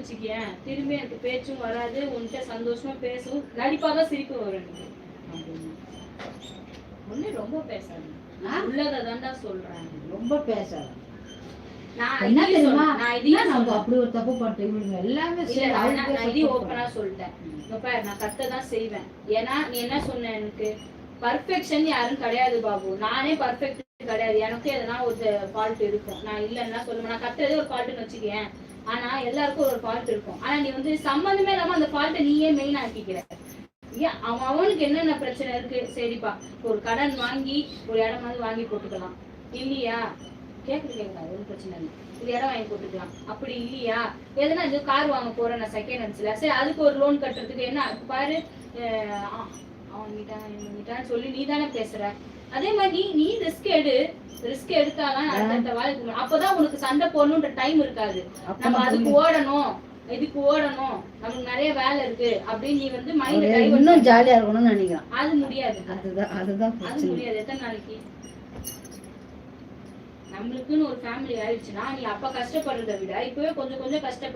வச்சுக்கேன், திரும்பி எனக்கு பேச்சும் வராது, உன்கிட்ட சந்தோஷமா பேசும், நடிப்பாதான் சிரிப்பு வரும் எனக்கு. ஒண்ணு ரொம்ப பேசாது, உள்ளதை தான்டா சொல்றேன். ரொம்ப பேசாத. நான் என்ன இதையும் தெரியுமா, நான் இதையும் நம்ம அப்படி ஒரு தப்பு பண்ணிட்டு இவங்க எல்லாமே இல்ல, சரி, அவங்க நான் பேச இதையும் தப்பு ஓப்பனா சொல்லிட்டேன். இப்ப பாரு, நான் கத்ததான் செய்வேன். ஏன்னா நீ என்ன சொன்ன, எனக்கு பர்ஃபெக்ஷன் யாரும் கிடையாது பாபு. நானே பர்ஃபெக்ட் கிடையாது, எனக்கு எதனா ஒரு ஃபால்ட் இருக்கும். நான் இல்லைன்னா சொல்லுவேன், நான் கத்துறதே ஒரு ஃபால்ட்னு வச்சுக்கேன். ஆனா எல்லாருக்கும் ஒரு ஃபால்ட் இருக்கும். ஆனா நீ வந்து சம்மந்தமே இல்லாம அந்த ஃபால்ட்டை நீயே மெயின் ஆக்கிக்கிற. ஏன் அவனுக்கு என்னென்ன பிரச்சனை இருக்கு, சரிப்பா ஒரு கடன் வாங்கி ஒரு இடம் வந்து வாங்கி போட்டுக்கலாம் இல்லையா, கேட்கலாம், ஒன்றும் பிரச்சனை இல்லை, ஒரு இடம் வாங்கி போட்டுக்கலாம். அப்படி இல்லையா, எதனா இது கார் வாங்க போறேன் நான் செகண்ட் ஹேண்ட்ஸ்ல, சரி அதுக்கு ஒரு லோன் கட்டுறதுக்கு என்ன பாரு, அவன்கிட்டான்னு சொல்லி நீ தானே பேசுற. அதே மாதிரி நீ ரிஸ்க் எடுத்தாதான் அடுத்த வாழ்க்கை. அப்பதான் உனக்கு சண்டை போடணுன்ற டைம் இருக்காது. நம்ம அதுக்கு ஓடணும், இதுக்கு ஓடணும், நமக்கு நிறைய வேலை இருக்கு அப்படின்னு நீ வந்து மைண்ட் இன்னும் ஜாலியா இருக்கணும்னு நினைக்கிறேன். அது முடியாது, அதுதான் அது முடியாது. எத்தனை நாளைக்கு நம்மளுக்குன்னு ஒரு ஃபேமிலி ஆயிடுச்சுன்னா நீ அப்ப கஷ்டப்படுறதை விட இப்பவே கொஞ்சம் கொஞ்சம் கஷ்டப்பட்டு